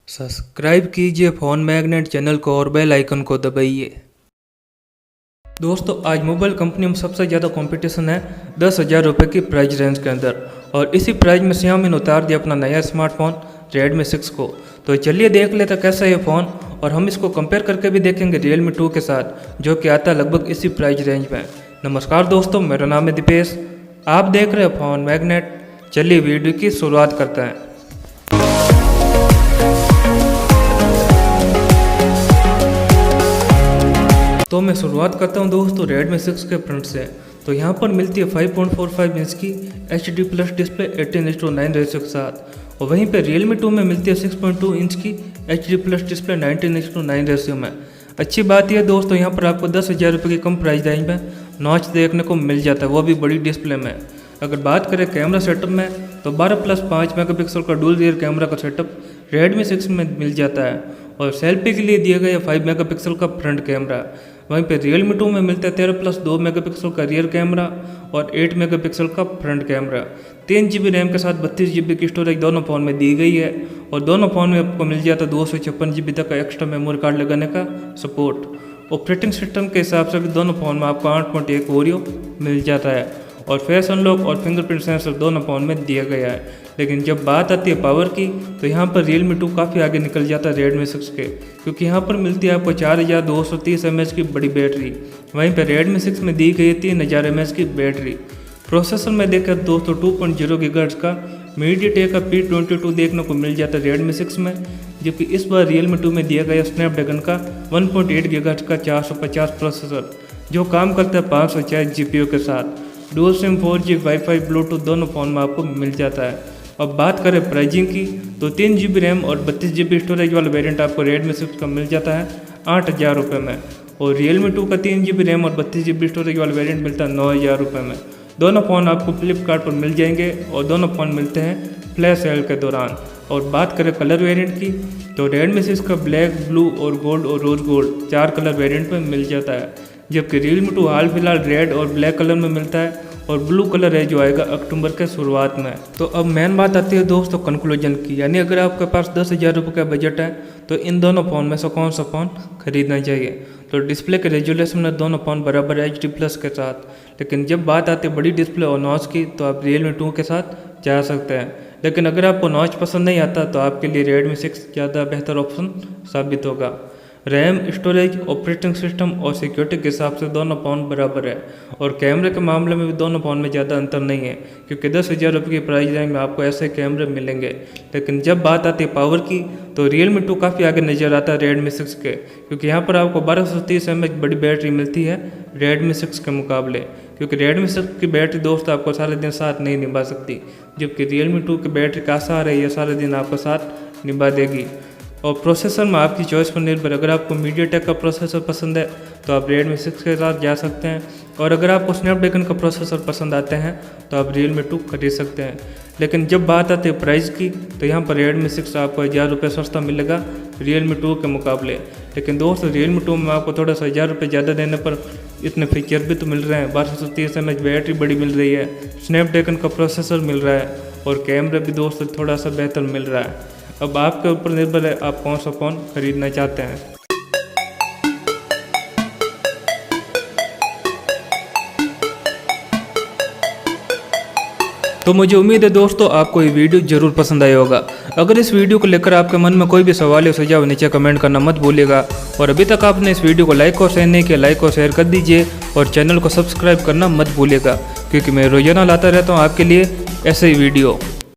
Subscribe कीजिए phone magnet channel को और बेल आइकन को दबाइए। दोस्तों आज मोबाइल कंपनी में सबसे ज़्यादा कंपटीशन है 10,000 रुपये की प्राइस रेंज के अंदर, और इसी प्राइस में Xiaomi ने उतार दिया अपना नया स्मार्टफोन Redmi 6 को। तो चलिए देख लेते कैसा है ये फ़ोन, और हम इसको कंपेयर करके भी देखेंगे Realme 2 के साथ, जो कि आता है लगभग इसी प्राइस रेंज में। नमस्कार दोस्तों, मेरा नाम है दीपेश, आप देख रहे हैं फ़ोन मैग्नेट। चलिए वीडियो की शुरुआत करते हैं। तो मैं शुरुआत करता हूं दोस्तों Redmi 6 के फ्रंट से। तो यहां पर मिलती है 5.45 इंच की HD प्लस डिस्प्ले 18:9 रेशियो के साथ, और वहीं पे Realme 2 में मिलती है 6.2 इंच की HD प्लस डिस्प्ले 19:9 रेशियो में। अच्छी बात यह दोस्तों यहाँ पर आपको 10,000 रुपये की कम प्राइस रेंज में नॉच देखने को मिल जाता है, वो भी बड़ी डिस्प्ले में। अगर बात करें कैमरा सेटअप में, तो 12+5 मेगापिक्सल का डुअल रियर कैमरा का सेटअप Redmi 6 में मिल जाता है, और सेल्फी के लिए दिया गया 5 मेगापिक्सल का फ्रंट कैमरा। वहीं पे Realme 2 में मिलता है 13+2 मेगापिक्सल का रियर कैमरा और 8 मेगापिक्सल का फ्रंट कैमरा। 3 GB रैम के साथ 32 GB की स्टोरेज दोनों फ़ोन में दी गई है, और दोनों फ़ोन में आपको मिल जाता है 256 GB तक का एक्स्ट्रा मेमोरी कार्ड लगाने का सपोर्ट। ऑपरेटिंग सिस्टम के हिसाब से भी दोनों फ़ोन में आपको 8.1 ओरियो मिल जाता है, और फेस अनलॉक और फिंगरप्रिंट सेंसर दोनों फ़ोन में दिया गया है। लेकिन जब बात आती है पावर की, तो यहाँ पर Realme 2 काफ़ी आगे निकल जाता है Redmi 6 के, क्योंकि यहाँ पर मिलती है आपको 4230 mAh की बड़ी बैटरी। वहीं पर Redmi 6 में दी गई है 3000 mAh की बैटरी। प्रोसेसर में देखकर दोस्तों 2.0 GHz का MediaTek का P22 देखने को मिल जाता है Redmi 6 में, जबकि इस बार Realme 2 में दिया गया Snapdragon का 1.8 GHz का 450 प्रोसेसर, जो काम करता है 540 GPU के साथ। Dual SIM 4G wifi Bluetooth दोनों फ़ोन में आपको मिल जाता है। अब बात करें प्राइजिंग की, तो 3 GB रैम और 32 GB स्टोरेज वाला वेरिएंट आपको Redmi 6 का मिल जाता है 8,000 रुपये में, और Realme 2 का 3 GB रैम और 32 GB स्टोरेज वाला वेरिएंट मिलता है 9,000 रुपये में। दोनों फ़ोन आपको फ्लिपकार्ट पर मिल जाएंगे, और दोनों फ़ोन मिलते हैं फ्लैश सेल के दौरान। और बात करें कलर वेरिएंट की, तो Redmi 6 का ब्लैक, ब्लू और गोल्ड और रोज गोल्ड 4 कलर वेरिएंट में मिल जाता है, जबकि Realme 2 हाल फिलहाल रेड और ब्लैक कलर में मिलता है, और ब्लू कलर है जो आएगा अक्टूबर के शुरुआत में। तो अब मेन बात आती है दोस्तों कंक्लूजन की, यानी अगर आपके पास 10,000 रुपये का बजट है, तो इन दोनों फ़ोन में से कौन सा फ़ोन खरीदना चाहिए। तो डिस्प्ले के रेजोल्यूशन में दोनों फ़ोन बराबर HD प्लस के साथ, लेकिन जब बात आती है बड़ी डिस्प्ले और नॉच की, तो आप Realme 2 के साथ जा सकते हैं। लेकिन अगर आपको नॉच पसंद नहीं आता, तो आपके लिए Redmi 6 ज़्यादा बेहतर ऑप्शन साबित होगा। रैम, स्टोरेज, ऑपरेटिंग सिस्टम और सिक्योरिटी के हिसाब से दोनों फ़ोन बराबर है, और कैमरे के मामले में भी दोनों फ़ोन में ज़्यादा अंतर नहीं है, क्योंकि 10,000 रुपये की प्राइस रेंज में आपको ऐसे कैमरे मिलेंगे। लेकिन जब बात आती है पावर की, तो Realme 2 काफ़ी आगे नज़र आता है Redmi 6 के, क्योंकि यहाँ पर आपको 1230 mAh बड़ी बैटरी मिलती है Redmi 6 के मुकाबले। क्योंकि Redmi 6 की बैटरी दोस्त आपको सारे दिन साथ नहीं निभा सकती, जबकि Realme 2 की बैटरी का आसार है ये सारे दिन आपको साथ निभा देगी। और प्रोसेसर में आपकी चॉइस पर निर्भर, अगर आपको MediaTek का प्रोसेसर पसंद है तो आप Redmi 6 के साथ जा सकते हैं, और अगर आपको Snapdragon का प्रोसेसर पसंद आते हैं तो आप Realme 2 खरीद सकते हैं। लेकिन जब बात आती है प्राइस की, तो यहाँ पर Redmi 6 आपको 1,000 रुपये सस्ता मिलेगा Realme 2 के मुकाबले। लेकिन दोस्तों Realme 2 में आपको थोड़ा सा 1,000 रुपये ज़्यादा देने पर इतने फीचर भी तो मिल रहे हैं। 1230 mAh बैटरी बड़ी मिल रही है, Snapdragon का प्रोसेसर मिल रहा है, और कैमरा भी दोस्तों थोड़ा सा बेहतर मिल रहा है। अब आपके ऊपर निर्भर है आप कौन सा फ़ोन खरीदना चाहते हैं। तो मुझे उम्मीद है दोस्तों आपको ये वीडियो जरूर पसंद आया होगा। अगर इस वीडियो को लेकर आपके मन में कोई भी सवाल या सुझाव नीचे कमेंट करना मत भूलिएगा, और अभी तक आपने इस वीडियो को लाइक और शेयर नहीं किया, लाइक और शेयर कर दीजिए, और चैनल को सब्सक्राइब करना मत भूलिएगा, क्योंकि मैं रोजाना लाता रहता हूँ आपके लिए ऐसे ही वीडियो।